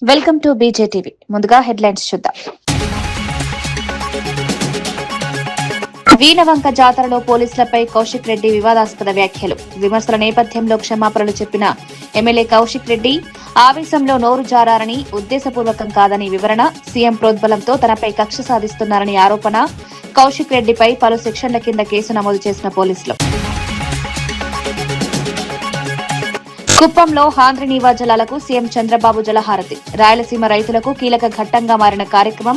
Welcome to బీజేటీవీ. ముందుగా headlines చూద్దాం. వీణవంక జాతరలో పోలీసులపై కౌశిక్ రెడ్డి వివాదాస్పద వ్యాఖ్యలు. విమర్శల నేపథ్యంలో క్షమాపణలు చెప్పిన ఎమ్మెల్యే కౌశిక్ రెడ్డి ఆవేశంలో నోరు జారారని, ఉద్దేశపూర్వకం కాదని వివరణ. సీఎం ప్రోద్బలంతో తనపై కక్ష సాధిస్తున్నారని ఆరోపణ. కౌశిక్ రెడ్డిపై పలు సెక్షన్ల కింద కేసు నమోదు చేసిన పోలీసులు. కుప్పంలో హాంద్రినీవా జలాలకు సీఎం చంద్రబాబు జలహారతి. రాయలసీమ రైతులకు కీలక ఘట్టంగా మారిన కార్యక్రమం.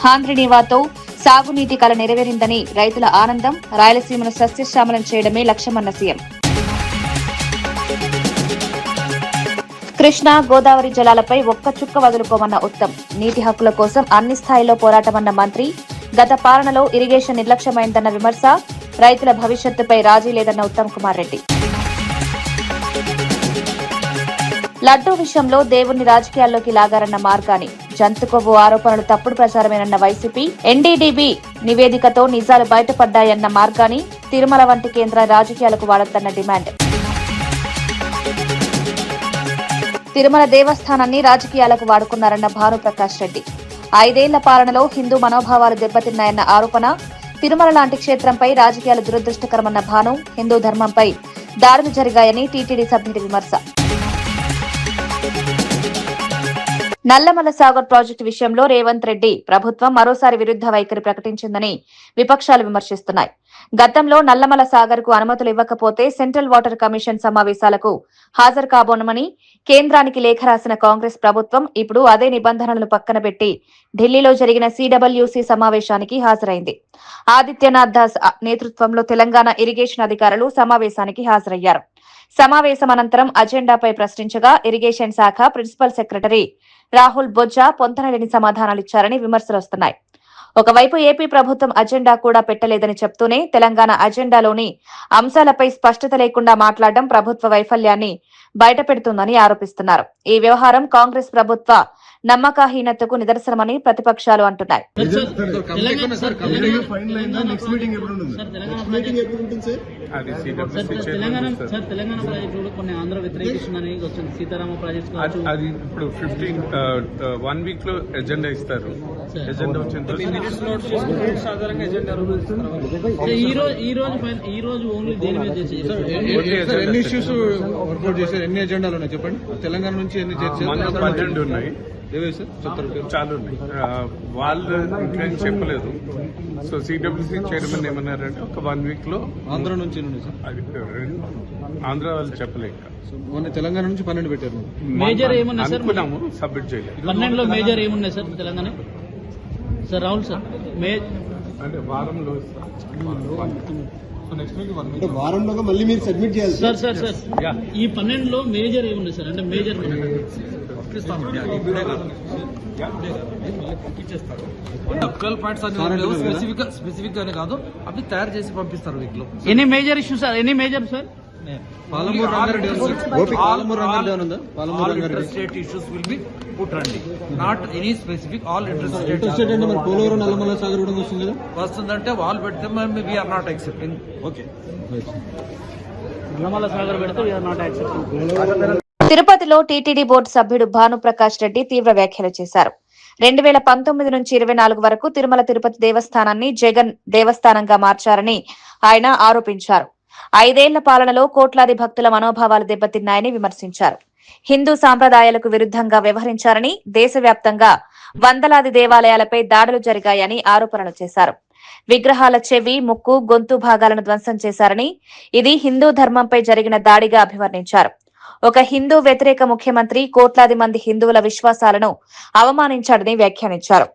హాంద్రినీవాతో సాగునీటి కల నెరవేరిందని రైతుల ఆనందం. రాయలసీమను సస్యశ్యామలం చేయడమే లక్ష్యమన్న సీఎం. కృష్ణా గోదావరి జలాలపై ఒక్క చుక్క వదులుకోమన్న ఉత్తమ్. నీటి హక్కుల కోసం అన్ని స్థాయిల్లో పోరాటమన్న మంత్రి. గత పాలనలో ఇరిగేషన్ నిర్లక్ష్యమైందన్న విమర్శ. రైతుల భవిష్యత్తుపై రాజీ లేదన్న ఉత్తమ్ కుమార్ రెడ్డి. లడ్డూ విషయంలో దేవుణ్ణి రాజకీయాల్లోకి లాగారన్న మార్గాని. జంతు కొవ్వు ఆరోపణలు తప్పుడు ప్రచారమేనన్న వైసీపీ. ఎన్డీడీబీ నివేదికతో నిజాలు బయటపడ్డాయన్న మార్గాని. తిరుమల వంటి కేంద్ర రాజకీయాలకు వాడొద్దన్న డిమాండ్. తిరుమల దేవస్థానాన్ని రాజకీయాలకు వాడుకున్నారన్న భానుప్రకాష్ రెడ్డి. 5 ఏళ్ల పాలనలో హిందూ మనోభావాలు దెబ్బతిన్నాయన్న ఆరోపణ. తిరుమల లాంటి క్షేత్రంపై రాజకీయాలు దురదృష్టకరమన్న భాను. హిందూ ధర్మంపై దాడులు జరిగాయని టీటీడీ సభ్యుడి విమర్శ. నల్లమల సాగర్ ప్రాజెక్టు విషయంలో రేవంత్ రెడ్డి ప్రభుత్వం మరోసారి విరుద్ధ వైఖరి ప్రకటించిందని విపక్షాలు విమర్శిస్తున్నాయి. గతంలో నల్లమల సాగర్ కు అనుమతులు ఇవ్వకపోతే సెంట్రల్ వాటర్ కమిషన్ సమావేశాలకు హాజరు కాబోనమని కేంద్రానికి లేఖ రాసిన కాంగ్రెస్ ప్రభుత్వం ఇప్పుడు అదే నిబంధనలను పక్కన పెట్టి ఢిల్లీలో జరిగిన సిడబ్ల్యూసీ సమావేశానికి హాజరైంది. ఆదిత్యనాథ్ దాస్ నేతృత్వంలో తెలంగాణ ఇరిగేషన్ అధికారులు సమావేశానికి హాజరయ్యారు. సమావేశం అనంతరం అజెండాపై ప్రశ్నించగా ఇరిగేషన్ శాఖ ప్రిన్సిపల్ సెక్రటరీ రాహుల్ బొజ్జా పొంతనలేని సమాధానాలిచ్చారని విమర్శలు వస్తున్నాయి. ఒకవైపు ఏపీ ప్రభుత్వం అజెండా కూడా పెట్టలేదని చెప్తూనే తెలంగాణ అజెండాలోని అంశాలపై స్పష్టత లేకుండా మాట్లాడడం ప్రభుత్వ వైఫల్యాన్ని బయటపెడుతుందని ఆరోపిస్తున్నారు. ఈ వ్యవహారం కాంగ్రెస్ ప్రభుత్వ నమ్మకహీనతకు నిదర్శనమని ప్రతిపక్షాలు అంటున్నాయి. ఎన్ని ఎజెండాలు ఉన్నాయి చెప్పండి. తెలంగాణ నుంచి ఎన్ని ఉన్నాయి? చాలా ఉన్నాయి. వాళ్ళు ఇంకేం చెప్పలేదు. సో సిడబ్ల్యూసీ చైర్మన్ ఏమన్నారంటే ఒక 1 వీక్ లో ఆంధ్ర నుంచి ఆంధ్ర వాళ్ళు చెప్పలేక మొన్న తెలంగాణ నుంచి 12 పెట్టారు. మేజర్ ఏమున్నా సార్? అనుకున్నాము, సబ్మిట్ చేయలేదు. 12లో మేజర్ ఏమున్నాయి sir Telangana? Sir Rahul sir అంటే వారంలో వారంలోగా మళ్ళీ మీరు సబ్మిట్ చేయాలి సార్. సార్ సార్ ఈ 12లో మేజర్ ఏమున్నాయి సార్? అంటే మేజర్ స్పెసిఫిక్ గానే కాదు, అవి తయారు చేసి పంపిస్తారు. వీటిలో any major issue sir? Any major sir? Palamuru state issues will be put రండి, not any specific. All interested Polavaram Nallamala Sagar కూడా వస్తుంది కదా, వస్తుందంటే వాళ్ళు పెడితే we are not accepting. Okay, Nallamala Sagar పెడితే వీఆర్ నాట్ యాక్సెప్టింగ్. తిరుపతిలో టీటీడీ బోర్డు సభ్యుడు భానుప్రకాష్ రెడ్డి తీవ్ర వ్యాఖ్యలు చేశారు. 2019 నుంచి 24 వరకు తిరుమల తిరుపతి దేవస్థానాన్ని జగన్ దేవస్థానంగా మార్చారని ఆయన ఆరోపించారు. 5 ఏళ్ల పాలనలో కోట్లాది భక్తుల మనోభావాలు దెబ్బతిన్నాయని విమర్శించారు. హిందూ సాంప్రదాయాలకు విరుద్ధంగా వ్యవహరించారని, దేశవ్యాప్తంగా వందలాది దేవాలయాలపై దాడులు జరిగాయని ఆరోపణలు చేశారు. విగ్రహాల చెవి, ముక్కు, గొంతు భాగాలను ధ్వంసం చేశారని, ఇది హిందూ ధర్మంపై జరిగిన దాడిగా అభివర్ణించారు. ఒక హిందూ వ్యతిరేక ముఖ్యమంత్రి కోట్లాది మంది హిందువుల విశ్వాసాలను అవమానించాడని వ్యాఖ్యానించారు.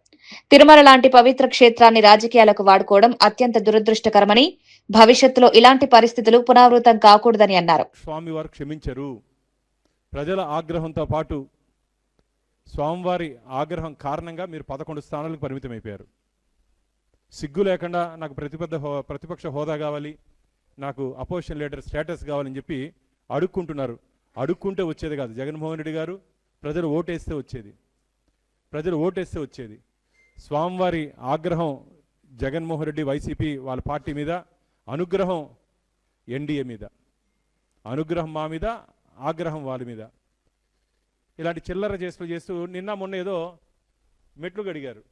తిరుమల లాంటి పవిత్ర క్షేత్రాన్ని రాజకీయాలకు వాడుకోవడం అత్యంత దురదృష్టకరమని, భవిష్యత్తులో ఇలాంటి పరిస్థితులు పునరావృతం కాకూడదని అన్నారు. స్వామివారు క్షమించరు. ప్రజల ఆగ్రహంతో పాటు స్వామివారి ఆగ్రహం కారణంగా మీరు 11 స్థానాలకు పరిమితమైపోయారు. సిగ్గు లేకుండా నాకు ప్రతిపక్ష హోదా కావాలి, నాకు అపోజిషన్ లీడర్ స్టేటస్ కావాలని చెప్పి అడుక్కుంటున్నారు. అడుక్కుంటే వచ్చేది కాదు. జగన్మోహన్ రెడ్డి గారు ప్రజలు ఓటేస్తే వచ్చేది. స్వామివారి ఆగ్రహం జగన్మోహన్ రెడ్డి వైసీపీ వాళ్ళ పార్టీ మీద, అనుగ్రహం ఎన్డీఏ మీద. అనుగ్రహం మా మీద, ఆగ్రహం వాళ్ళ మీద. ఇలాంటి చిల్లర చేసులు చేస్తూ నిన్న మొన్న ఏదో మెట్లు గడిగారు,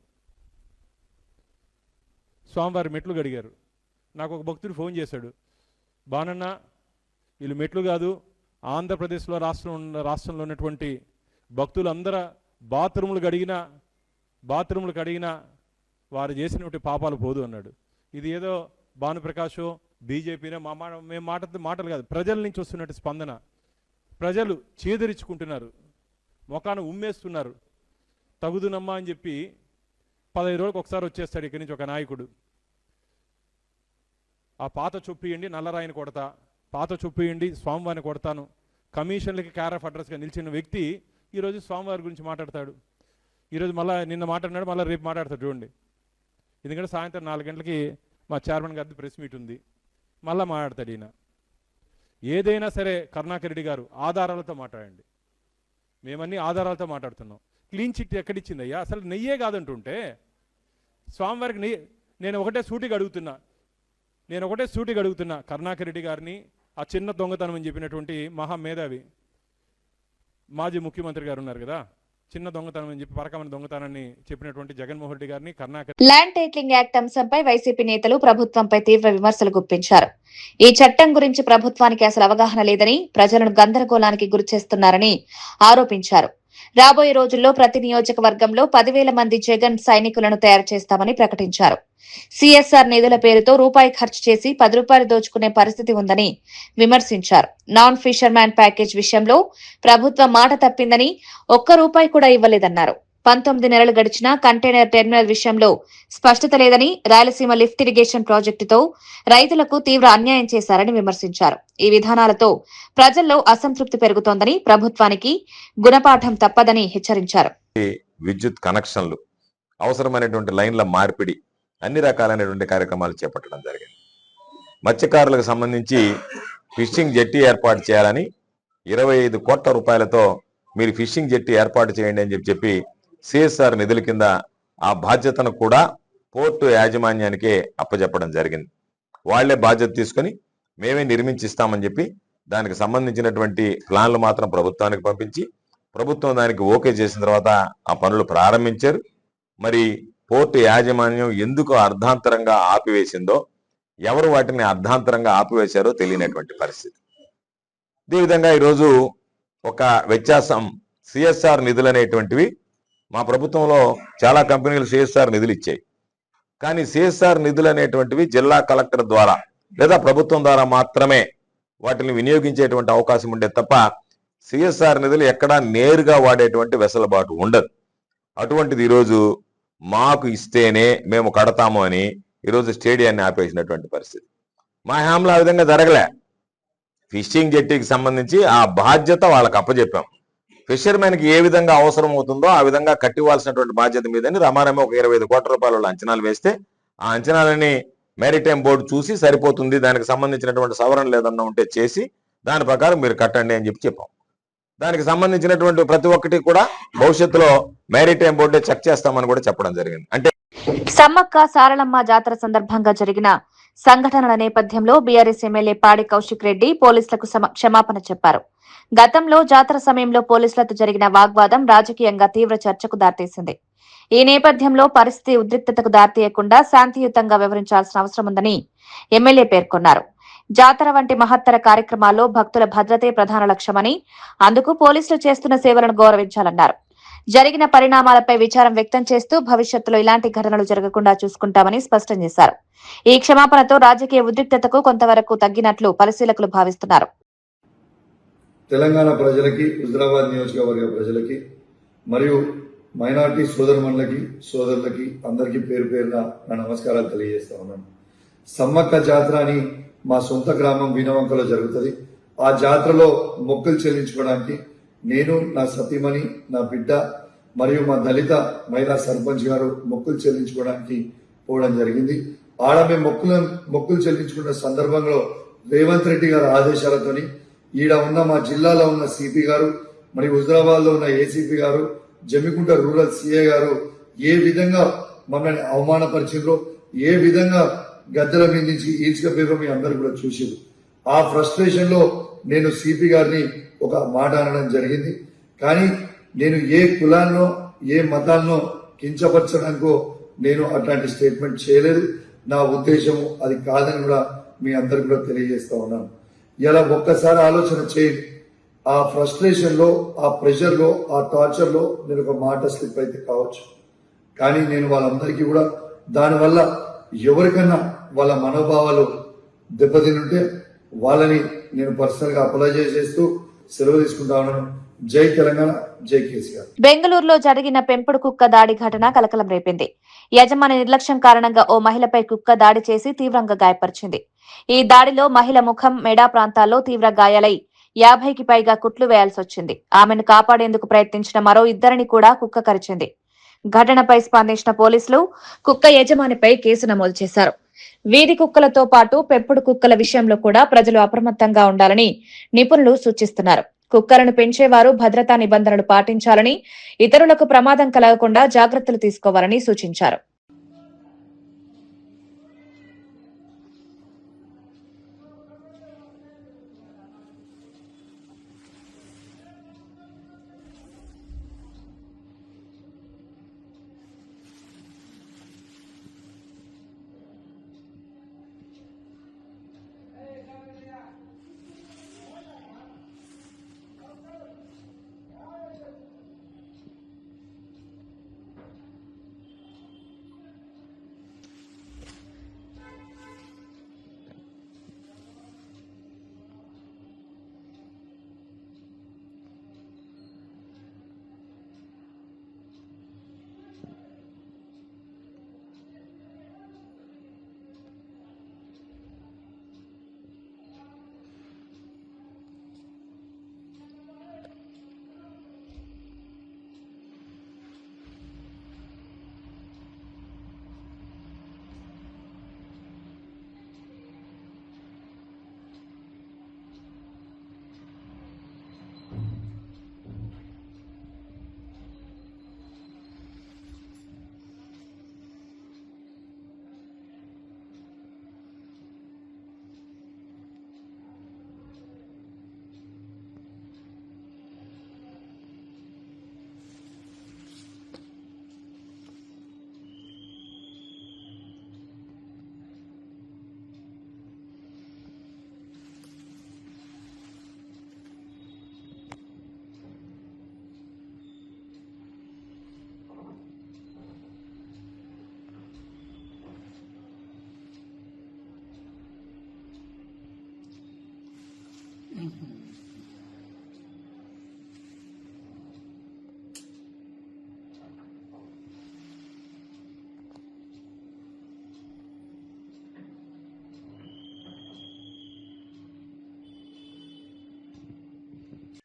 స్వామివారి మెట్లు గడిగారు. నాకు ఒక భక్తుడు ఫోన్ చేశాడు, బానన్న వీళ్ళు మెట్లు కాదు, ఆంధ్రప్రదేశ్లో రాష్ట్రంలో ఉన్నటువంటి భక్తులందరూ బాత్రూములు కడిగినా వారు చేసినటువంటి పాపాలు పోదు అన్నాడు. ఇది ఏదో భానుప్రకాషో బీజేపీనో మేము మాటలు కాదు, ప్రజల నుంచి వస్తున్నట్టు స్పందన. ప్రజలు చేదరించుకుంటున్నారు, మొఖాన ఉమ్మేస్తున్నారు. తగుదునమ్మా అని చెప్పి 15 రోజులకు ఒకసారి వచ్చేస్తాడు ఇక్కడి నుంచి ఒక నాయకుడు. ఆ పాత చొప్పియండి నల్లరాయిని కొడతా, పాత చొప్పియండి స్వామివారిని కొడతాను, కమిషన్లకి క్యార్ ఆఫ్ అడ్రస్గా నిలిచిన వ్యక్తి ఈరోజు స్వామివారి గురించి మాట్లాడతాడు. ఈరోజు మళ్ళీ నిన్న మాట్లాడినాడు, మళ్ళీ రేపు మాట్లాడతాడు చూడండి. ఎందుకంటే సాయంత్రం 4 గంటలకి మా చైర్మన్ గారిది ప్రెస్ మీట్ ఉంది, మళ్ళీ మాట్లాడతాడు ఈయన. ఏదైనా సరే కరుణాకర్ రెడ్డి గారు ఆధారాలతో మాట్లాడండి. మేమన్నీ ఆధారాలతో మాట్లాడుతున్నాం. క్లీన్ చిట్ ఎక్కడిచ్చిందయ్యా? అసలు నెయ్యే కాదంటుంటే స్వామివారికి నెయ్యి. నేను ఒకటే సూటిగా అడుగుతున్నా కరుణాకర్ రెడ్డి గారిని, ఆ చిన్న దొంగతనం అని చెప్పినటువంటి మహామేధావి మాజీ ముఖ్యమంత్రి గారు ఉన్నారు కదా, చిన్న దొంగతనం అని చెప్పి పరకమైన దొంగతనాన్ని చెప్పినటువంటి జగన్మోహన్ రెడ్డి గారిని కరుణాకర్. ల్యాండ్ టైటిలింగ్ యాక్ట్ అంశంపై వైసీపీ నేతలు ప్రభుత్వంపై తీవ్ర విమర్శలు గుప్పించారు. ఈ చట్టం గురించి ప్రభుత్వానికి అసలు అవగాహన లేదని, ప్రజలను గందరగోళానికి గురిచేస్తున్నారని ఆరోపించారు. రాబోయే రోజుల్లో ప్రతి నియోజకవర్గంలో 10,000 మంది జగన్ సైనికులను తయారు చేస్తామని ప్రకటించారు. సీఎస్ఆర్ నిధుల పేరుతో రూపాయి ఖర్చు చేసి 10 రూపాయలు దోచుకునే పరిస్థితి ఉందని విమర్శించారు. నాన్ ఫిషర్మ్యాన్ ప్యాకేజ్ విషయంలో ప్రభుత్వం మాట తప్పిందని, ₹1 కూడా ఇవ్వలేదన్నారు. 19 నెలలు గడిచినా కంటైనర్ టెర్మినల్ విషయంలో స్పష్టత లేదని, రాయలసీమ లిఫ్ట్ ఇరిగేషన్ ప్రాజెక్టుతో రైతులకు తీవ్ర అన్యాయం చేశారని విమర్శించారు. ఈ విధానాలతో ప్రజల్లో అసంతృప్తి పెరుగుతోందని, ప్రభుత్వానికి గుణపాఠం తప్పదని హెచ్చరించారు. విద్యుత్ కనెక్షన్లు, అవసరమైనటువంటి లైన్ల మార్పిడి, అన్ని రకాలైనటువంటి కార్యక్రమాలు చేపట్టడం జరిగింది. మత్స్యకారులకు సంబంధించి ఫిషింగ్ జెట్టి ఏర్పాటు చేయాలని 25 కోట్ల రూపాయలతో మీరు ఫిషింగ్ జెట్టి ఏర్పాటు చేయండి అని చెప్పి సిఎస్ఆర్ నిధుల కింద ఆ బాధ్యతను కూడా పోర్టు యాజమాన్యానికే అప్పచెప్పడం జరిగింది. వాళ్లే బాధ్యత తీసుకొని మేమే నిర్మించిస్తామని చెప్పి దానికి సంబంధించినటువంటి ప్లాన్లు మాత్రం ప్రభుత్వానికి పంపించి, ప్రభుత్వం దానికి ఓకే చేసిన తర్వాత ఆ పనులు ప్రారంభించారు. మరి పోర్టు యాజమాన్యం ఎందుకు అర్ధాంతరంగా ఆపివేసిందో, ఎవరు వాటిని అర్ధాంతరంగా ఆపివేశారో తెలియనటువంటి పరిస్థితి. అదేవిధంగా ఈరోజు ఒక వ్యత్యాసం, సిఎస్ఆర్ నిధులు అనేటువంటివి మా ప్రభుత్వంలో చాలా కంపెనీలు సిఎస్ఆర్ నిధులు ఇచ్చాయి. కానీ సిఎస్ఆర్ నిధులు అనేటువంటివి జిల్లా కలెక్టర్ ద్వారా లేదా ప్రభుత్వం ద్వారా మాత్రమే వాటిని వినియోగించేటువంటి అవకాశం ఉండే తప్ప సిఎస్ఆర్ నిధులు ఎక్కడా నేరుగా వాడేటువంటి వెసులుబాటు ఉండదు. అటువంటిది ఈరోజు మాకు ఇస్తేనే మేము కడతాము అని ఈరోజు స్టేడియాన్ని ఆపేసినటువంటి పరిస్థితి. మా హయాంలో ఆ విధంగా జరగలే. ఫిషింగ్ జెట్టీకి సంబంధించి ఆ బాధ్యత వాళ్ళకి అప్పచెప్పాం. ఫిషర్మెన్కి ఏ విధంగా అవసరం అవుతుందో ఆ విధంగా కట్టివ్వాల్సినటువంటి బాధ్యత మీదని రమారమే ఒక 25 కోట్ల రూపాయల అంచనాలు వేస్తే, ఆ అంచనాలని మ్యారిటైమ్ బోర్డు చూసి సరిపోతుంది, దానికి సంబంధించినటువంటి సవరణలు ఏదన్నా ఉంటే చేసి దాని ప్రకారం మీరు కట్టండి అని చెప్పాం. దానికి సంబంధించినటువంటి ప్రతి ఒక్కటి కూడా భవిష్యత్తులో మ్యారిటైమ్ బోర్డే చెక్ చేస్తామని కూడా చెప్పడం జరిగింది. అంటే సమ్మక్క సారలమ్మ జాతర సందర్భంగా జరిగిన సంఘటనల నేపథ్యంలో బీఆర్ఎస్ ఎమ్మెల్యే పాడి కౌశిక్ రెడ్డి పోలీసులకు క్షమాపణ చెప్పారు. గతంలో జాతర సమయంలో పోలీసులతో జరిగిన వాగ్వాదం రాజకీయంగా తీవ్ర చర్చకు దారితీసింది. ఈ నేపథ్యంలో పరిస్థితి ఉద్రిక్తతకు దారితీయకుండా శాంతియుతంగా వ్యవహరించాల్సిన అవసరం ఉందని ఎమ్మెల్యే పేర్కొన్నారు. జాతర వంటి మహత్తర కార్యక్రమాల్లో భక్తుల భద్రతే ప్రధాన లక్ష్యమని, అందుకు పోలీసులు చేస్తున్న సేవలను గౌరవించాలన్నారు. జరిగిన పరిణామాలపై విచారం వ్యక్తం చేస్తూ భవిష్యత్తులో ఇలాంటి ఘటనలు జరగకుండా చూసుకుంటామని స్పష్టం చేశారు. ఈ క్షమాపణతో రాజకీయ ఉద్రిక్తతకు కొంతవరకు తగ్గినట్లు పరిశీలకులు భావిస్తున్నారు. తెలంగాణ ప్రజలకి, హుజరాబాద్ నియోజకవర్గ ప్రజలకి మరియు మైనార్టీ సోదరుమణులకి, సోదరులకి అందరికీ పేరు పేరున నా నమస్కారాలు తెలియజేస్తా ఉన్నాను. సమ్మక్క జాతర అని మా సొంత గ్రామం వీణవంకలో జరుగుతుంది. ఆ జాతరలో మొక్కులు చెల్లించుకోవడానికి నేను, నా సతీమణి, నా బిడ్డ మరియు మా దళిత మహిళా సర్పంచ్ గారు మొక్కులు చెల్లించుకోవడానికి పోవడం జరిగింది. ఆడ మేము మొక్కులు చెల్లించుకున్న సందర్భంలో రేవంత్ రెడ్డి గారి ఆదేశాలతోని ఈడ ఉన్న మా జిల్లాలో ఉన్న సిపి గారు మరియు హుజరాబాద్ లో ఉన్న ఏసీపీ గారు, జమ్మికుంట రూరల్ సిఐ గారు ఏ విధంగా మమ్మల్ని అవమానపరిచిండ్రో, ఏ విధంగా గద్దెల మీద నుంచి ఈడ్చుకపోయారో మీ అందరు కూడా చూసారు. ఆ ఫ్రస్ట్రేషన్ లో నేను సిపి గారిని ఒక మాట అనడం జరిగింది. కానీ నేను ఏ కులాన్నో ఏ మతాన్నో కించపరచడానికో నేను అట్లాంటి స్టేట్మెంట్ చేయలేదు. నా ఉద్దేశం అది కాదని కూడా మీ అందరికి కూడా తెలియజేస్తా ఉన్నాను. ఇలా ఒక్కసారి ఆలోచన చేయండి. ఆ ఫ్రస్ట్రేషన్ లో, ఆ ప్రెషర్ లో, ఆ టార్చర్ లో నేను ఒక మాట స్లిప్ అయితే కావచ్చు, కానీ నేను వాళ్ళందరికీ కూడా దానివల్ల ఎవరికన్నా వాళ్ళ మనోభావాలు దెబ్బతింటే వాళ్ళని నేను పర్సనల్ గా అపాలజైజ్ చేస్తూ సెలవు తీసుకుంటా ఉన్నాను. జై తెలంగాణ, జై కేసీఆర్. బెంగళూరులో జరిగిన పెంపుడు కుక్క దాడి ఘటన కలకలం రేపింది. యజమాని నిర్లక్ష్యం కారణంగా ఓ మహిళపై కుక్క దాడి చేసి తీవ్రంగా గాయపరిచింది. ఈ దాడిలో మహిళ ముఖం, మెడ ప్రాంతాల్లో తీవ్ర గాయాలై 50కి పైగా కుట్లు వేయాల్సి వచ్చింది. ఆమెను కాపాడేందుకు ప్రయత్నించిన మరో ఇద్దరిని కూడా కుక్క కరిచింది. ఘటనపై స్పందించిన పోలీసులు కుక్క యజమానిపై కేసు నమోదు చేశారు. వీధి కుక్కలతో పాటు పెంపుడు కుక్కల విషయంలో కూడా ప్రజలు అప్రమత్తంగా ఉండాలని నిపుణులు సూచిస్తున్నారు. కుక్కలను పెంచేవారు భద్రతా నిబంధనలు పాటించాలని, ఇతరులకు ప్రమాదం కలగకుండా జాగ్రత్తలు తీసుకోవాలని సూచించారు.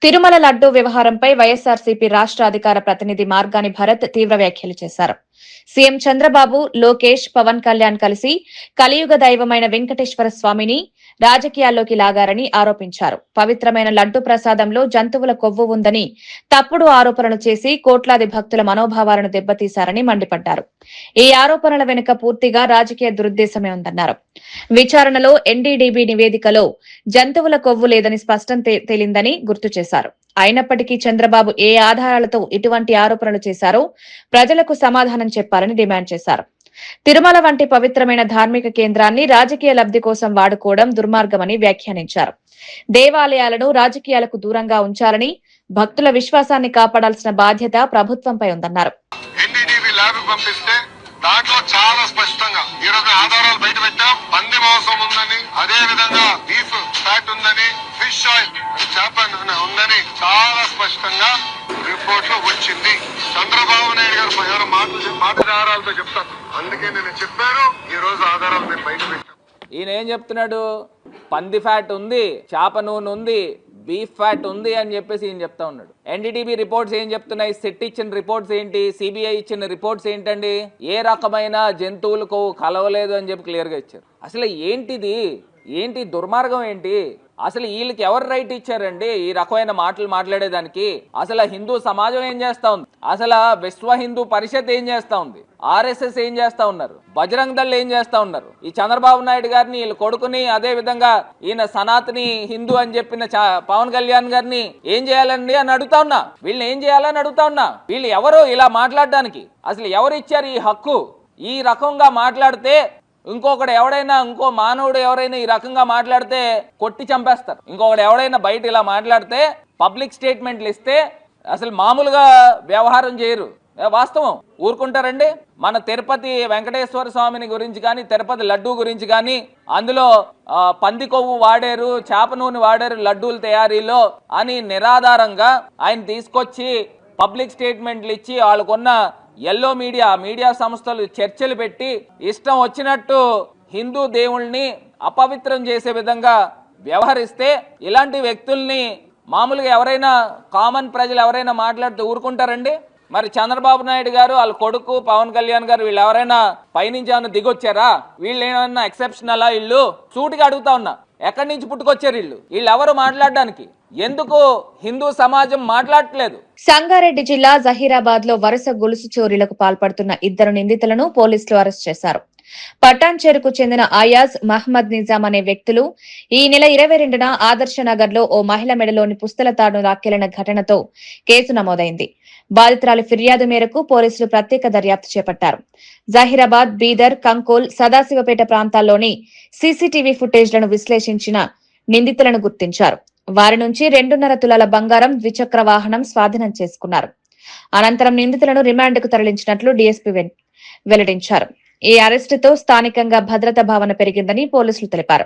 తిరుమల లడ్డూ వ్యవహారంపై వైఎస్సార్సీపీ రాష్ట్ర అధికార ప్రతినిధి మార్గాని భరత్ తీవ్ర వ్యాఖ్యలు చేశారు. సీఎం చంద్రబాబు, లోకేష్, పవన్ కళ్యాణ్ కలిసి కలియుగ దైవమైన వెంకటేశ్వర స్వామిని రాజకీయాల్లోకి లాగారని ఆరోపించారు. పవిత్రమైన లడ్డూ ప్రసాదంలో జంతువుల కొవ్వు ఉందని తప్పుడు ఆరోపణలు చేసి కోట్లాది భక్తుల మనోభావాలను దెబ్బతీశారని మండిపడ్డారు. ఈ ఆరోపణల వెనుక పూర్తిగా రాజకీయ దురుద్దేశమే ఉందన్నారు. విచారణలో ఎన్డీడీబీ నివేదికలో జంతువుల కొవ్వు లేదని స్పష్టం తేలిందని గుర్తు చేశారు. అయినప్పటికీ చంద్రబాబు ఏ ఆధారాలతో ఇటువంటి ఆరోపణలు చేశారో ప్రజలకు సమాధానం చెప్పాలని డిమాండ్ చేశారు. తిరుమల వంటి పవిత్రమైన ధార్మిక కేంద్రాన్ని రాజకీయ లబ్ధి కోసం వాడుకోవడం దుర్మార్గమని వ్యాఖ్యానించారు. దేవాలయాలను రాజకీయాలకు దూరంగా ఉంచాలని, భక్తుల విశ్వాసాన్ని కాపాడాల్సిన బాధ్యత ప్రభుత్వంపై ఉందన్నారు. దాంట్లో చాలా స్పష్టంగా ఈరోజు ఆధారాలు బయట పెట్టాం. పంది మాంసం ఉందని, అదే విధంగా బీఫ్ ఫ్యాట్ ఉందని, ఫిష్ ఆయిల్ చేప ఉందని చాలా స్పష్టంగా రిపోర్ట్ లో వచ్చింది. చంద్రబాబు నాయుడు గారు ఎవరు ఆధారాలతో చెప్తారు. అందుకే నేను చెప్పాను, ఈ రోజు ఆధారాలు మేము బయట పెట్టాం. ఈయన ఏం చెప్తున్నాడు? పంది ఫ్యాట్ ఉంది, చేప నూనె ఉంది, బీఫ్ ఫ్యాట్ ఉంది అని చెప్పేసి ఈయన చెప్తా ఉన్నాడు. ఎన్డీటీబీ రిపోర్ట్స్ ఏం చెప్తున్నాయి? సిట్ ఇచ్చిన రిపోర్ట్స్ ఏంటి? సిబిఐ ఇచ్చిన రిపోర్ట్స్ ఏంటండి? ఏ రకమైన జంతువులకు కలవలేదు అని చెప్పి క్లియర్ గా ఇచ్చారు. అసలు ఏంటిది? ఏంటి దుర్మార్గం ఏంటి? అసలు వీళ్ళకి ఎవరు రైట్ ఇచ్చారండి ఈ రకమైన మాటలు మాట్లాడేదానికి? అసలు హిందూ సమాజం ఏం చేస్తా ఉంది? అసలు విశ్వ హిందూ పరిషత్ ఏం చేస్తా ఉంది? ఆర్ఎస్ఎస్ ఏం చేస్తా ఉన్నారు, బజరంగ్ దళ్ ఏం చేస్తా ఉన్నారు, ఈ చంద్రబాబు నాయుడు గారిని వీళ్ళు కొడుకుని, అదే విధంగా ఈయన సనాతని హిందూ అని చెప్పిన పవన్ కళ్యాణ్ గారిని ఏం చేయాలండి అని అడుగుతా ఉన్నా. వీళ్ళని ఏం చేయాలని అడుగుతా ఉన్నా. వీళ్ళు ఎవరు ఇలా మాట్లాడడానికి? అసలు ఎవరు ఇచ్చారు ఈ హక్కు? ఈ రకంగా మాట్లాడితే ఇంకొకడు ఎవడైనా, ఇంకో మానవుడు ఎవరైనా ఈ రకంగా మాట్లాడితే కొట్టి చంపేస్తారు. ఇంకొకడు ఎవడైనా బయట ఇలా మాట్లాడితే పబ్లిక్ స్టేట్మెంట్లు ఇస్తే అసలు మామూలుగా వ్యవహారం చేయరు. వాస్తవం. ఊరుకుంటారండి? మన తిరుపతి వెంకటేశ్వర స్వామిని గురించి కానీ, తిరుపతి లడ్డూ గురించి కానీ, అందులో పంది కొవ్వు వాడారు, చేప నూనె వాడారు లడ్డూల తయారీలో అని నిరాధారంగా ఆయన తీసుకొచ్చి పబ్లిక్ స్టేట్మెంట్లు ఇచ్చి వాళ్ళకున్న ఎల్లో మీడియా సంస్థలు చర్చలు పెట్టి ఇష్టం వచ్చినట్టు హిందూ దేవుళ్ళని అపవిత్రం చేసే విధంగా వ్యవహరిస్తే ఇలాంటి వ్యక్తుల్ని మామూలుగా ఎవరైనా కామన్ ప్రజలు ఎవరైనా మాట్లాడితే ఊరుకుంటారండి? మరి చంద్రబాబు నాయుడు గారు, వాళ్ళ కొడుకు పవన్ కళ్యాణ్ గారు వీళ్ళు ఎవరైనా పైనుంచి ఏమైనా దిగొచ్చారా? వీళ్ళు ఏమన్నా ఎక్సెప్షనలా? వీళ్ళు సూటిగా అడుగుతా ఉన్నా, ఎక్కడి నుంచి పుట్టుకొచ్చారు వీళ్ళు ఎవరు మాట్లాడడానికి? ఎందుకు హిందూ సమాజం మాట్లాడట్లేదు? సంగారెడ్డి జిల్లా జహీరాబాద్ లో వరుస గొలుసు చోరీలకు పాల్పడుతున్న 2 నిందితులను పోలీసులు అరెస్ట్ చేశారు. పట్టాన్చేరుకు చెందిన అయాజ్, మహ్మద్ నిజాం అనే వ్యక్తులు ఈ నెల 22న ఆదర్శ నగర్ లో ఓ మహిళ మెడలోని పుస్తల తాడును లాక్కెళ్లిన ఘటనతో కేసు నమోదైంది. బాధితురాలి ఫిర్యాదు మేరకు పోలీసులు ప్రత్యేక దర్యాప్తు చేపట్టారు. జహీరాబాద్, బీదర్, కంకోల్, సదాశివపేట ప్రాంతాల్లోని సీసీటీవీ ఫుటేజ్లను విశ్లేషించిన నిందితులను గుర్తించారు. వారి నుంచి 2.5 తులాల బంగారం, ద్విచక్ర వాహనం స్వాధీనం చేసుకున్నారు. అనంతరం నిందితులను రిమాండ్కు తరలించినట్లు డీఎస్పీ వెల్లడించారు. ఈ అరెస్టుతో స్థానికంగా భద్రతా భావన పెరిగిందని పోలీసులు తెలిపారు.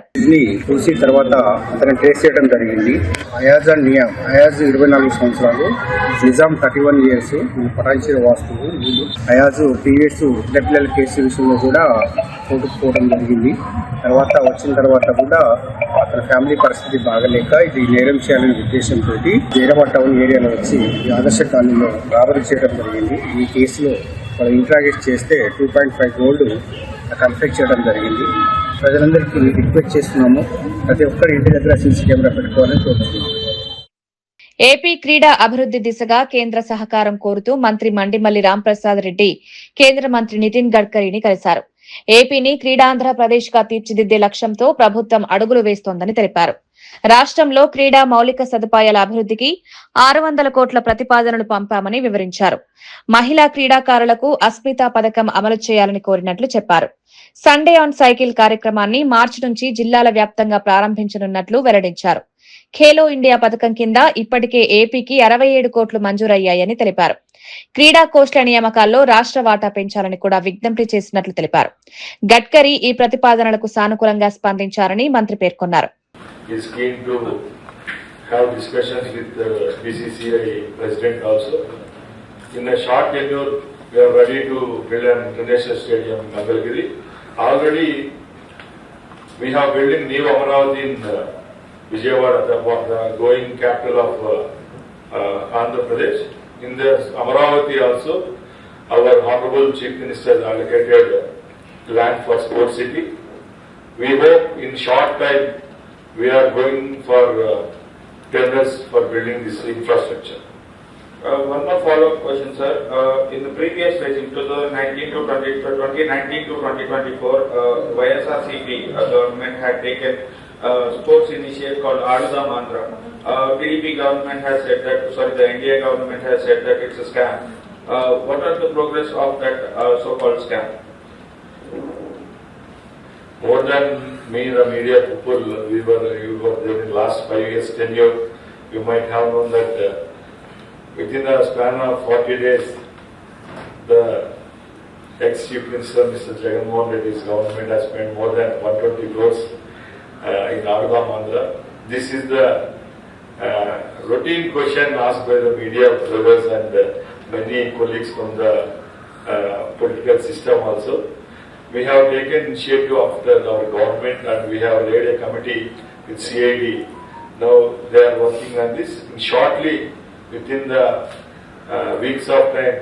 చూసి తర్వాత అతను ట్రేస్ చేయడం జరిగింది. అయాజ్ అండ్ నియామ్. అయాజ్ 24 సంవత్సరాలు, నిజాం 31 ఇయర్స్, పటాన్చేరు వాస్తువు. అయాజ్ ప్రీవియస్ చిన్నపిల్లల కేసు విషయంలో కూడా కోర్టుకు పోవడం జరిగింది. తర్వాత వచ్చిన తర్వాత కూడా అతని ఫ్యామిలీ పరిస్థితి బాగలేక ఇది నేరం చేయాలనే ఉద్దేశంతో జైరాబాద్ టౌన్ ఏరియాలో వచ్చి ఈ ఆదర్శ కాలనీలో రాబరీ చేయడం జరిగింది. ఈ కేసులో వాళ్ళు ఇంట్రాగేట్ చేస్తే 2.5 గోల్డ్ కన్ఫెక్ట్ చేయడం జరిగింది. ప్రజలందరికీ రిక్వెస్ట్ చేస్తున్నాము, ప్రతి ఒక్కరి ఇంటి దగ్గర సీసీ కెమెరా పెట్టుకోవాలని కోరుతున్నాము. ఏపీ క్రీడా అభివృద్ది దిశగా కేంద్ర సహకారం కోరుతూ మంత్రి మండిమల్లి రాంప్రసాద్ రెడ్డి కేంద్ర మంత్రి నితిన్ గడ్కరీని కలిశారు. ఏపీని క్రీడాంధ్రప్రదేశ్ గా తీర్చిదిద్దే లక్ష్యంతో ప్రభుత్వం అడుగులు వేస్తోందని తెలిపారు. రాష్ట్రంలో క్రీడా మౌలిక సదుపాయాల అభివృద్ధికి 600 కోట్ల ప్రతిపాదనలు పంపామని వివరించారు. మహిళా క్రీడాకారులకు అస్మితా పథకం అమలు చేయాలని కోరినట్లు చెప్పారు. సండే ఆన్ సైకిల్ కార్యక్రమాన్ని మార్చి నుంచి జిల్లాల వ్యాప్తంగా ప్రారంభించనున్నట్లు వెల్లడించారు. ఖేలో ఇండియా పథకం కింద ఇప్పటికే ఏపీకి 67 కోట్లు మంజూరయ్యాయని తెలిపారు. క్రీడా కోచ్ల నియామకాల్లో రాష్ట్ర వాటా పెంచాలని కూడా విజ్ఞప్తి చేసినట్లు తెలిపారు. గడ్కరీ ఈ ప్రతిపాదనలకు సానుకూలంగా స్పందించారని మంత్రి పేర్కొన్నారు. Is keen to have discussions with the BCCI president also. In a short tenure, we are ready to build an international stadium in Mangalgiri. Already, we have built in new Amaravati in Vijayawada, the going capital of Andhra Pradesh. In the Amaravati also, our Honorable Chief Minister has allocated land for Sports City. We hope in short time we are going for tenders for building this infrastructure. One more follow-up question, sir. In the previous phase, in 2019 to 2024, YSRCP government had taken sports initiative called Adudam Andhra. TDP government has said that, the NDA government has said that it's a scam. What are the progress of that so-called scam? More than me, the media people, you were there in the last 5 years tenure. You might have known that within a span of 40 days, the ex-Chief Minister, Mr. Jagan Mohan Reddy's government has spent more than 120 crores in Adudam Andhra. This is the routine question asked by the media brothers and many colleagues from the political system also. We have taken initiative after our government and we have laid a committee with CID. Now they are working on this. Shortly, within the weeks of time,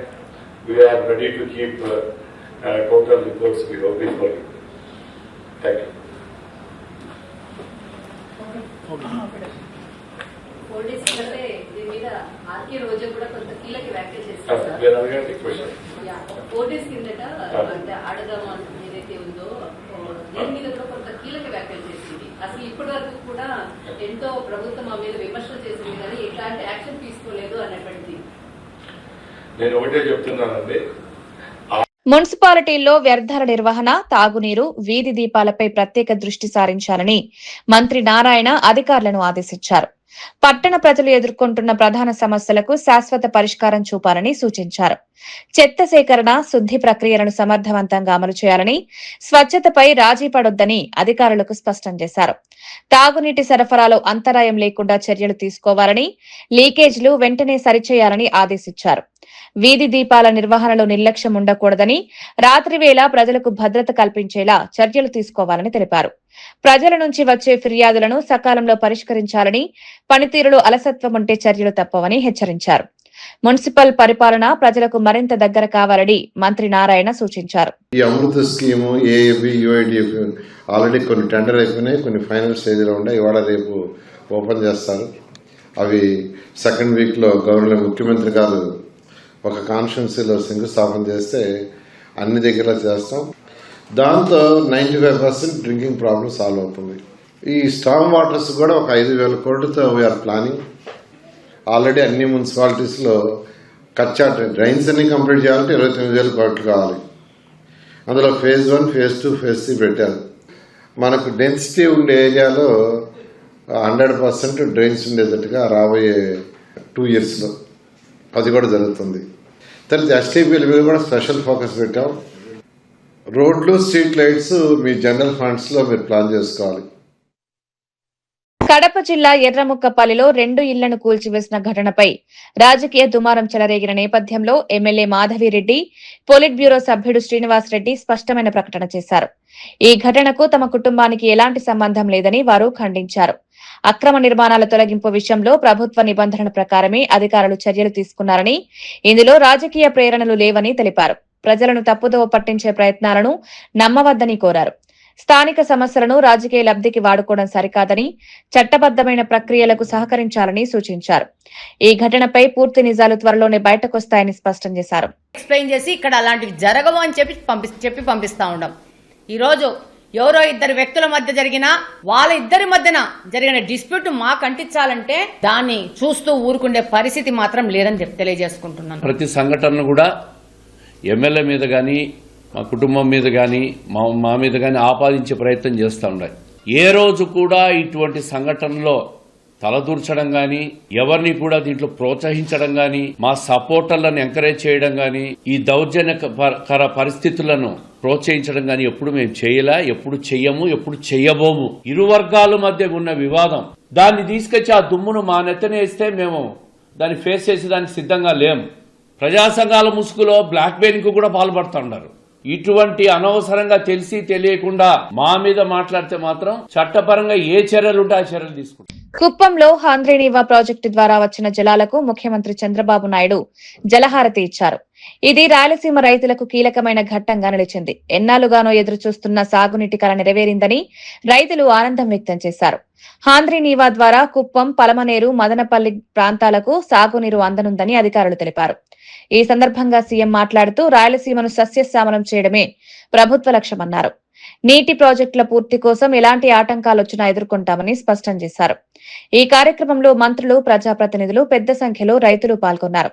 we are ready to keep total reports before you. Thank you. దీని మీద RK రోజు కూడా కొంత కీలక వ్యాఖ్య చేశారు. We are again the question. 4 days కిందట అంటే ఆడదాం ఏదైతే ఉందో దీని మీద కూడా కొంత కీలక వ్యాఖ్యలు చేసింది. అసలు ఇప్పటి వరకు కూడా ఎంతో ప్రభుత్వం ఆ మీద విమర్శలు చేసింది కానీ ఎట్లాంటి యాక్షన్ తీసుకోలేదు అన్నటువంటిది. నేను ఒకటే చెప్తున్నానండి, మున్సిపాలిటీల్లో వ్యర్థాల నిర్వహణ, తాగునీరు, వీధి దీపాలపై ప్రత్యేక దృష్టి సారించాలని మంత్రి నారాయణ అధికారులను ఆదేశించారు. పట్టణ ప్రజలు ఎదుర్కొంటున్న ప్రధాన సమస్యలకు శాశ్వత పరిష్కారం చూపాలని సూచించారు. చెత్త సేకరణ, శుద్ది ప్రక్రియలను సమర్థవంతంగా అమలు చేయాలని, స్వచ్ఛతపై రాజీ పడొద్దని అధికారులకు స్పష్టం చేశారు. తాగునీటి సరఫరాలో అంతరాయం లేకుండా చర్యలు తీసుకోవాలని, లీకేజీలు వెంటనే సరిచేయాలని ఆదేశించారు. వీధి దీపాల నిర్వహణలో నిర్లక్ష్యం ఉండకూడదని, రాత్రివేళ ప్రజలకు భద్రత కల్పించేలా చర్యలు తీసుకోవాలని తెలిపారు. ప్రజల నుంచి వచ్చే ఫిర్యాదులను సకాలంలో పరిష్కరించాలని, పనితీరులో అలసత్వం ఉంటే చర్యలు తప్పవని హెచ్చరించారు. మున్సిపల్ పరిపాలన ప్రజలకు మరింత దగ్గర కావాలని మంత్రి నారాయణ సూచించారు. ఈ అమృత స్కీము, ఏఏబి, యుఐడిఎఫ్ ఆల్రెడీ కొన్ని టెండర్ అయిపోయినాయి, కొన్ని ఫైనల్ స్టేజ్లో ఉన్నాయి. ఇవాళ రేపు ఓపెన్ చేస్తారు. అవి సెకండ్ వీక్లో ముఖ్యమంత్రి గారు ఒక కాన్స్టిట్యున్సీలో శంకుస్థాపన చేస్తే అన్ని దగ్గర చేస్తాం. దాంతో 95% డ్రింకింగ్ ప్రాబ్లం సాల్వ్ అవుతుంది. ఈ స్టామ్ వాటర్స్ కూడా ఒక 5,000 కోట్లతో వీఆర్ ప్లానింగ్. ఆల్రెడీ అన్ని మున్సిపాలిటీస్లో కచ్చా డ్రైన్స్ అన్ని కంప్లీట్ చేయాలంటే 29,000 కోట్లు కావాలి. అందులో ఫేజ్ 1, ఫేజ్ 2, ఫేజ్ 3 పెట్టారు. మనకు డెన్సిటీ ఉండే ఏరియాలో 100% డ్రైన్స్ ఉండేటట్టుగా రాబోయే 2 yearsలో అది కూడా జరుగుతుంది. తర్వాత ఎస్టీపీల మీద కూడా స్పెషల్ ఫోకస్ పెట్టాం. రోడ్లు, స్ట్రీట్ లైట్స్ మీ జనరల్ ఫండ్స్ లో మీరు ప్లాన్ చేసుకోవాలి. కడప జిల్లా ఎర్రముక్కపల్లిలో 2 ఇళ్లను కూల్చివేసిన ఘటనపై రాజకీయ దుమారం చెలరేగిన నేపథ్యంలో ఎమ్మెల్యే మాధవిరెడ్డి, పోలిట్ బ్యూరో సభ్యుడు శ్రీనివాసరెడ్డి స్పష్టమైన ప్రకటన చేశారు. ఈ ఘటనకు తమ కుటుంబానికి ఎలాంటి సంబంధం లేదని వారు ఖండించారు. అక్రమ నిర్మాణాల తొలగింపు విషయంలో ప్రభుత్వ నిబంధనల ప్రకారమే అధికారులు చర్యలు తీసుకున్నారని, ఇందులో రాజకీయ ప్రేరణలు లేవని తెలిపారు. ప్రజలను తప్పుదోవ పట్టించే ప్రయత్నాలను నమ్మవద్దని కోరారు. స్థానిక సమస్యలను రాజకీయ లబ్ధికి వాడుకోవడం సరికాదని, చట్టబద్దమైన ప్రక్రియలకు సహకరించాలని సూచించారు. ఈ ఘటనపై పూర్తి నిజాలు త్వరలోనే బయటకొస్తాయని స్పష్టం చేశారు. ఎక్స్ప్లెయిన్ చేసి ఇక్కడ అలాంటివి జరగవు అని చెప్పి పంపిస్తా ఉన్నాం. ఈ రోజు ఎవరో 2 వ్యక్తుల మధ్య జరిగిన వాళ్ళ ఇద్దరి మధ్యన జరిగిన డిస్ప్యూట్ మాకు అంటించాలంటే దాన్ని చూస్తూ ఊరుకుండే పరిస్థితి మాత్రం లేదని తెలియజేసుకుంటున్నాను. ప్రతి సంఘటన కూడా ఎమ్మెల్యే మీద గాని, మా కుటుంబం మీద గాని, మా మీద గాని ఆపాదించే ప్రయత్నం చేస్తూ ఉన్నాయి. ఏ రోజు కూడా ఇటువంటి సంఘటనలో తలదూర్చడం గాని, ఎవరిని కూడా దీంట్లో ప్రోత్సహించడం గాని, మా సపోర్టర్లను ఎంకరేజ్ చేయడం గాని, ఈ దౌర్జన్యకర పరిస్థితులను ప్రోత్సహించడం గాని ఎప్పుడు మేము చేయలే, ఎప్పుడు చెయ్యము, ఎప్పుడు చెయ్యబోము. ఇరు వర్గాల మధ్య ఉన్న వివాదం దాన్ని తీసుకొచ్చి ఆ దుమ్మును మా నెత్తనేస్తే మేము దాన్ని ఫేస్ చేసేదానికి సిద్ధంగా లేం. ప్రజా సంఘాల ముసుగులో బ్లాక్ మెయిలింగ్ కూడా పాల్పడుతున్నారు. ఇటువంటి అనవసరంగా తెలిసి తెలియకుండా మా మీద మాట్లాడితే మాత్రం చట్టపరంగా ఏ చర్యలుంటే ఆ చర్యలు తీసుకుంటాం. కుప్పంలో హాంద్రీనీవా ప్రాజెక్టు ద్వారా వచ్చిన జలాలకు ముఖ్యమంత్రి చంద్రబాబు నాయుడు జలహారతి ఇచ్చారు. ఇది రాయలసీమ రైతులకు కీలకమైన ఘట్టంగా నిలిచింది. ఎన్నాళ్లుగానో ఎదురుచూస్తున్న సాగునీటి కల నెరవేరిందని రైతులు ఆనందం వ్యక్తం చేశారు. హాంద్రీనీవా ద్వారా కుప్పం, పలమనేరు, మదనపల్లి ప్రాంతాలకు సాగునీరు అందనుందని అధికారులు తెలిపారు. ఈ సందర్భంగా సీఎం మాట్లాడుతూ రాయలసీమను సస్యశ్యామలం చేయడమే ప్రభుత్వ లక్ష్యమన్నారు. నీటి ప్రాజెక్టుల పూర్తి కోసం ఎలాంటి ఆటంకాలొచ్చినా ఎదుర్కొంటామని స్పష్టం చేశారు. ఈ కార్యక్రమంలో మంత్రులు, ప్రజాప్రతినిధులు, పెద్ద సంఖ్యలో రైతులు పాల్గొన్నారు.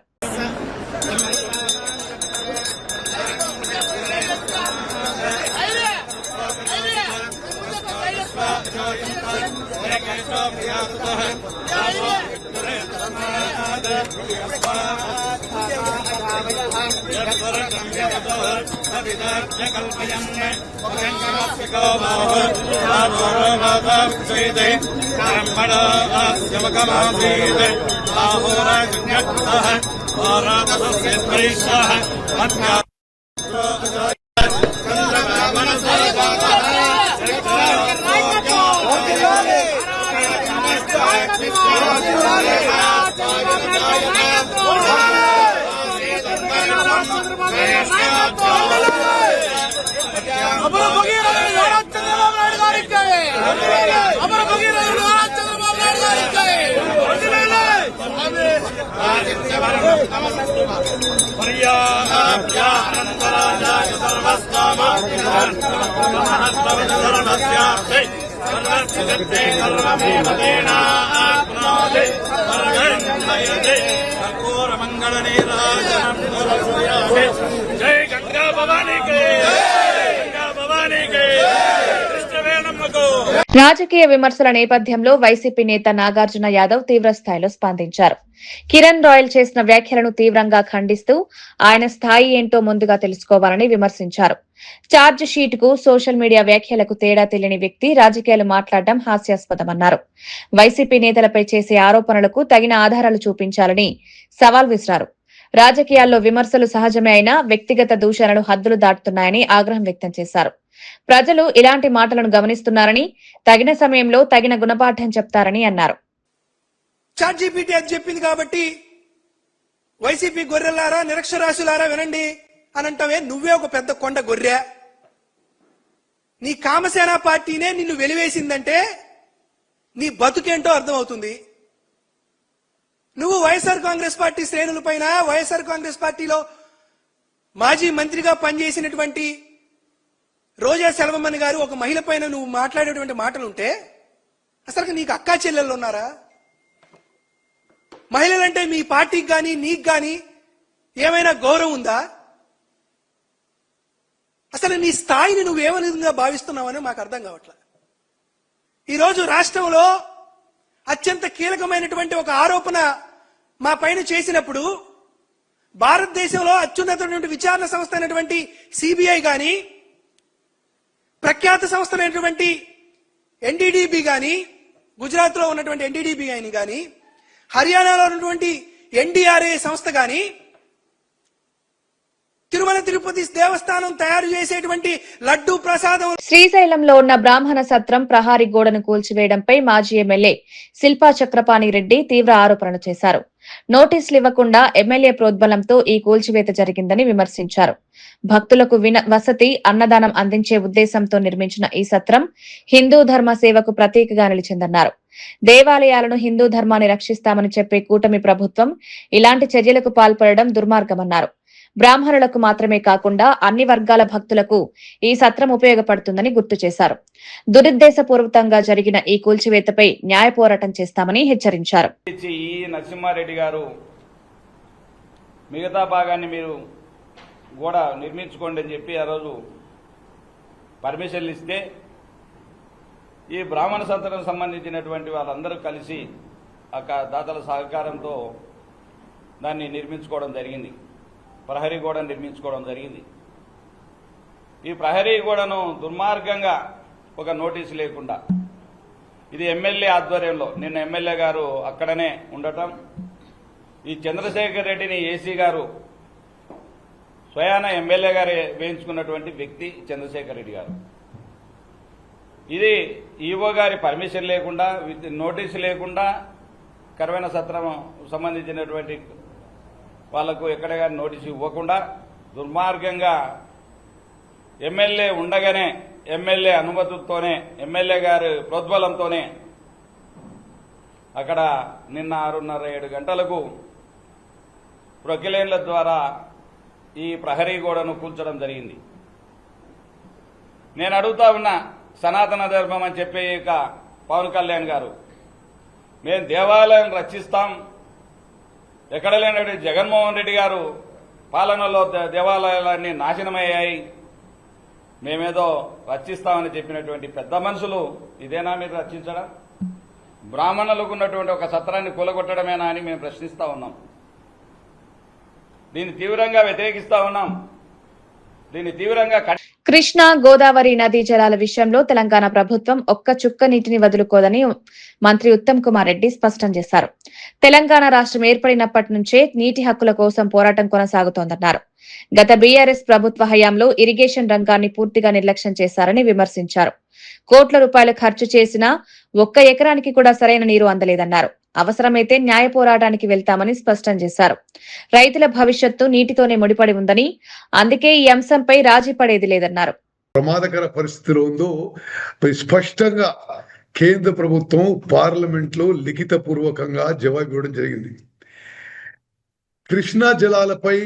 Yeah. జై గంగా భవానీకి, గంగా భవానీకి, కృష్ణవేణమ్మకు. రాజకీయ విమర్శల నేపథ్యంలో వైసీపీ నేత నాగార్జున యాదవ్ తీవ్ర స్థాయిలో స్పందించారు. కిరణ్ రాయల్ చేసిన వ్యాఖ్యలను తీవ్రంగా ఖండిస్తూ ఆయన స్థాయి ఏంటో ముందుగా తెలుసుకోవాలని విమర్శించారు. ఛార్జ్ షీట్ కు సోషల్ మీడియా వ్యాఖ్యలకు తేడా తెలియని వ్యక్తి రాజకీయాలు మాట్లాడడం హాస్యాస్పదమన్నారు. వైసీపీ నేతలపై చేసే ఆరోపణలకు తగిన ఆధారాలు చూపించాలని సవాల్ విసిరారు. రాజకీయాల్లో విమర్శలు సహజమే అయినా వ్యక్తిగత దూషణలు హద్దులు దాటుతున్నాయని ఆగ్రహం వ్యక్తం చేశారు. ప్రజలు ఇలాంటి మాటలను గమనిస్తున్నారని, తగిన సమయంలో తగిన గుణపాఠం చెప్తారని అన్నారు. చాట్జీపీటీ అది చెప్పింది కాబట్టి వైసీపీ గొర్రెలారా నిరక్షరాస్యులారా వినండి అని అంటావే, నువ్వే ఒక పెద్ద కొండ గొర్రె. నీ కామసేన పార్టీనే నిన్ను వెలివేసిందంటే నీ బతుకేంటో అర్థమవుతుంది. నువ్వు వైఎస్ఆర్ కాంగ్రెస్ పార్టీ శ్రేణుల పైన, వైఎస్ఆర్ కాంగ్రెస్ పార్టీలో మాజీ మంత్రిగా పనిచేసినటువంటి రోజా సెల్వమణి గారు ఒక మహిళ పైన నువ్వు మాట్లాడేటువంటి మాటలుంటే అసలు నీకు అక్కా చెల్లెళ్ళు ఉన్నారా? మహిళలంటే మీ పార్టీకి కానీ నీకు కానీ ఏమైనా గౌరవం ఉందా? అసలు నీ స్థాయిని నువ్వేమ విధంగా భావిస్తున్నావని మాకు అర్థం కావట్లా. ఈరోజు రాష్ట్రంలో అత్యంత కీలకమైనటువంటి ఒక ఆరోపణ మా పైన చేసినప్పుడు భారతదేశంలో అత్యున్నతమైన విచారణ సంస్థ అయినటువంటి సిబిఐ గాని, ప్రఖ్యాత సంస్థలైనటువంటి ఎన్డీడీబీ గాని, గుజరాత్ లో ఉన్నటువంటి ఎన్డీడీబీ గాని, హర్యానాలో ఉన్నటువంటి ఎన్డీఆర్ఏ సంస్థ గాని, తిరుమల తిరుపతి దేవస్థానం తయారు చేసేటువంటి లడ్డూ ప్రసాదం, శ్రీశైలంలో ఉన్న బ్రాహ్మణ సత్రం ప్రహారీ గోడను కూల్చివేయడంపై మాజీ ఎమ్మెల్యే శిల్పా చక్రపాణి రెడ్డి తీవ్ర ఆరోపణలు చేశారు. నోటీసులు ఇవ్వకుండా ఎమ్మెల్యే ప్రోద్బలంతో ఈ కూల్చివేత జరిగిందని విమర్శించారు. భక్తులకు వసతి, అన్నదానం అందించే ఉద్దేశంతో నిర్మించిన ఈ సత్రం హిందూ ధర్మ సేవకు ప్రతీకగా నిలిచిందన్నారు. దేవాలయాలను, హిందూ ధర్మాన్ని రక్షిస్తామని చెప్పే కూటమి ప్రభుత్వం ఇలాంటి చర్యలకు పాల్పడడం దుర్మార్గమన్నారు. బ్రాహ్మణులకు మాత్రమే కాకుండా అన్ని వర్గాల భక్తులకు ఈ సత్రం ఉపయోగపడుతుందని గుర్తు చేశారు. దురుద్దేశపూర్వకంగా జరిగిన ఈ కూల్చివేతపై న్యాయ పోరాటం చేస్తామని హెచ్చరించారు. ఈ నరసింహారెడ్డి గారు మిగతా భాగాన్ని మీరు కూడా నిర్మించుకోండి అని చెప్పి ఆ రోజు పర్మిషన్లు ఇస్తే ఈ బ్రాహ్మణ సత్రం సంబంధించినటువంటి వాళ్ళందరూ కలిసి దాతల సహకారంతో దాన్ని నిర్మించుకోవడం జరిగింది. ప్రహరీ గోడను నిర్మించుకోవడం జరిగింది. ఈ ప్రహరీ గోడను దుర్మార్గంగా ఒక నోటీసు లేకుండా, ఇది ఎమ్మెల్యే ఆధ్వర్యంలో, నిన్న ఎమ్మెల్యే గారు అక్కడనే ఉండటం, ఈ చంద్రశేఖర్ రెడ్డిని ఏసీ గారు స్వయాన ఎమ్మెల్యే గారు వేయించుకున్నటువంటి వ్యక్తి చంద్రశేఖర్ రెడ్డి గారు. ఇది ఈవో గారి పర్మిషన్ లేకుండా, నోటీసు లేకుండా కరవైన సత్రం సంబంధించినటువంటి వాళ్లకు ఎక్కడ కానీ నోటీసు ఇవ్వకుండా దుర్మార్గంగా ఎమ్మెల్యే ఉండగానే, ఎమ్మెల్యే అనుమతులతోనే, ఎమ్మెల్యే గారి ప్రోద్బలంతోనే అక్కడ నిన్న 6:30-7 గంటలకు ప్రొక్లైన్ల ద్వారా ఈ ప్రహరీ గోడను కూల్చడం జరిగింది. నేను అడుగుతా ఉన్నా, సనాతన ధర్మం అని చెప్పే పవన్ కళ్యాణ్ గారు, మేము దేవాలయాలను రక్షిస్తాం, ఎక్కడ లేనటువంటి జగన్మోహన్ రెడ్డి గారు పాలనలో దేవాలయాలన్నీ నాశనమయ్యాయి, మేమేదో రక్షిస్తామని చెప్పినటువంటి పెద్ద మనుషులు ఇదేనా మీరు రక్షించడం? బ్రాహ్మణులకు ఉన్నటువంటి ఒక సత్రాన్ని కూలగొట్టడమేనా అని మేము ప్రశ్నిస్తా ఉన్నాం. దీన్ని తీవ్రంగా వ్యతిరేకిస్తా ఉన్నాం. దీన్ని తీవ్రంగా కృష్ణా, గోదావరి నదీ జలాల విషయంలో తెలంగాణ ప్రభుత్వం ఒక్క చుక్క నీటిని వదులుకోదని మంత్రి ఉత్తమ్ కుమార్ రెడ్డి స్పష్టం చేశారు. తెలంగాణ రాష్ట్రం ఏర్పడినప్పటి నుంచే నీటి హక్కుల కోసం పోరాటం కొనసాగుతోందన్నారు. గత బీఆర్ఎస్ ప్రభుత్వ హయాంలో ఇరిగేషన్ రంగాన్ని పూర్తిగా నిర్లక్ష్యం చేశారని విమర్శించారు. కోట్ల రూపాయలు ఖర్చు చేసినా 1 ఎకరానికి కూడా సరైన నీరు అందలేదన్నారు. అవసరమైతే న్యాయ పోరాటానికి వెళ్తామని స్పష్టం చేశారు. రైతుల భవిష్యత్తు నీటితోనే ముడిపడి ఉందని, అందుకే ఈ అంశంపై రాజీ పడేది లేదన్నారు. ప్రమాదకర పరిస్థితిలో ఉందో స్పష్టంగా కేంద్ర ప్రభుత్వం పార్లమెంట్ లో లిఖిత పూర్వకంగా జవాబు ఇవ్వడం జరిగింది. కృష్ణా జలాలపై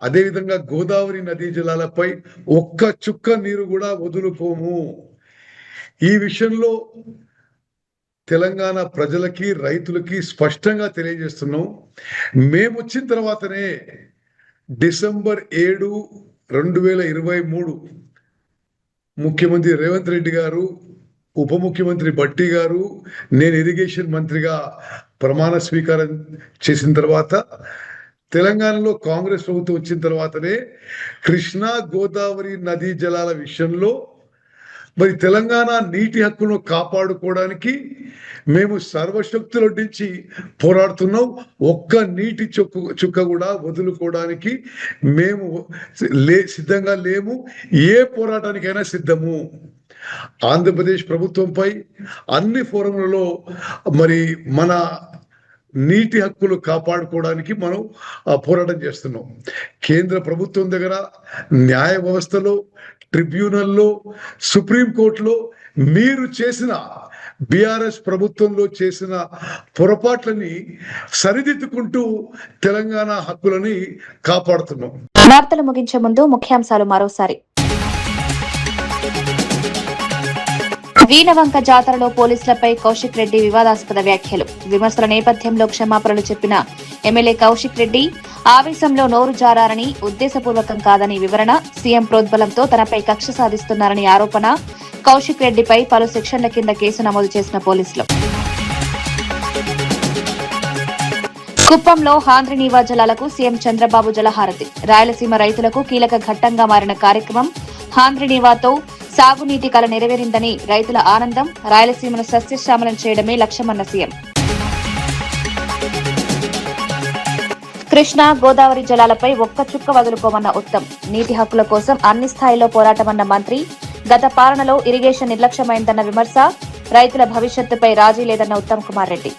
అదేవిధంగా గోదావరి నదీ జలాలపై ఒక్క చుక్క నీరు కూడా వదులుకోము. ఈ విషయంలో తెలంగాణ ప్రజలకి రైతులకి స్పష్టంగా తెలియజేస్తున్నాం. మేము వచ్చిన తర్వాతనే డిసెంబర్ 7, 2023 ముఖ్యమంత్రి రేవంత్ రెడ్డి గారు, ఉప ముఖ్యమంత్రి భట్టి గారు, నేను ఇరిగేషన్ మంత్రిగా ప్రమాణ స్వీకారం చేసిన తర్వాత తెలంగాణలో కాంగ్రెస్ ప్రభుత్వం వచ్చిన తర్వాతనే కృష్ణా గోదావరి నదీ జలాల విషయంలో మరి తెలంగాణ నీటి హక్కును కాపాడుకోవడానికి మేము సర్వశక్తులొడ్డించి పోరాడుతున్నాం. ఒక్క నీటి చుక్క కూడా వదులుకోవడానికి మేము సిద్ధంగా లేము. ఏ పోరాటానికైనా సిద్ధము. ఆంధ్రప్రదేశ్ ప్రభుత్వంపై అన్ని ఫోరంలలో మరి మన నీటి హక్కులు కాపాడుకోవడానికి మనం పోరాటం చేస్తున్నాం. కేంద్ర ప్రభుత్వం దగ్గర, న్యాయ వ్యవస్థలో, ట్రిబ్యునల్లో, సుప్రీంకోర్టులో మీరు చేసిన బీఆర్ఎస్ ప్రభుత్వంలో చేసిన పొరపాట్లని సరిదిద్దుకుంటూ తెలంగాణ హక్కులని కాపాడుతున్నాం. వార్తలు ముగించే ముందు ముఖ్యాంశాలు మరోసారి. వీణవంక జాతరలో పోలీసులపై కౌశిక్ రెడ్డి వివాదాస్పద వ్యాఖ్యలు. విమర్శల నేపథ్యంలో క్షమాపణలు చెప్పిన ఎమ్మెల్యే కౌశిక్ రెడ్డి ఆవేశంలో నోరు జారారని, ఉద్దేశపూర్వకం కాదని వివరణ. సీఎం ప్రోద్బలంతో తనపై కక్ష సాధిస్తున్నారని ఆరోపణ. కౌశిక్ రెడ్డిపై పలు సెక్షన్ల కింద కేసు నమోదు చేసిన పోలీసులు. కుప్పంలో హాంద్రినీవా జలాలకు సీఎం చంద్రబాబు జలహారతి. రాయలసీమ రైతులకు కీలక ఘట్టంగా మారిన కార్యక్రమం. హాంద్రినీవాతో సాగునీటి కల నెరవేరిందని రైతుల ఆనందం. రాయలసీమను సస్యశ్యామలం చేయడమే లక్ష్యమన్న సీఎం. కృష్ణా గోదావరి జలాలపై ఒక్క చుక్క వదులుకోమన్న ఉత్తమ్. నీటి హక్కుల కోసం అన్ని స్థాయిల్లో పోరాటమన్న మంత్రి. గత పాలనలో ఇరిగేషన్ నిర్లక్ష్యమైందన్న విమర్శ. రైతుల భవిష్యత్తుపై రాజీ లేదన్న ఉత్తమ్ కుమార్ రెడ్డి.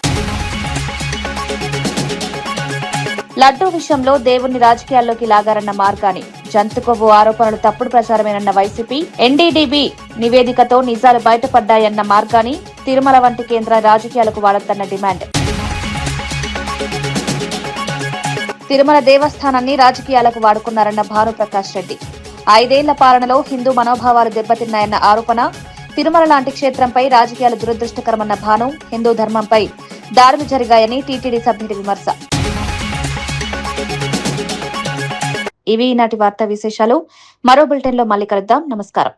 లడ్డూ విషయంలో దేవుణ్ణి రాజకీయాల్లోకి లాగారన్న మార్గాని. జంతుకొవ్వు ఆరోపణలు తప్పుడు ప్రచారమేనన్న వైసీపీ. ఎన్డీడీబీ నివేదికతో నిజాలు బయటపడ్డాయన్న మార్గాని. తిరుమల వంటి కేంద్ర రాజకీయాలకు వాడొద్దన్న డిమాండ్. తిరుమల దేవస్థానాన్ని రాజకీయాలకు వాడుకున్నారన్న భానుప్రకాష్ రెడ్డి. 5 ఏళ్ల పాలనలో హిందూ మనోభావాలు దెబ్బతిన్నాయన్న ఆరోపణ. తిరుమల లాంటి క్షేత్రంపై రాజకీయాలు దురదృష్టకరమన్న భాను. హిందూ ధర్మంపై దాడులు జరిగాయని టీటీడీ సభ్యుడి విమర్శ. ఇవి ఈనాటి వార్తా విశేషాలు. మరో బులెటిన్లో మళ్ళీ కలుద్దాం. నమస్కారం.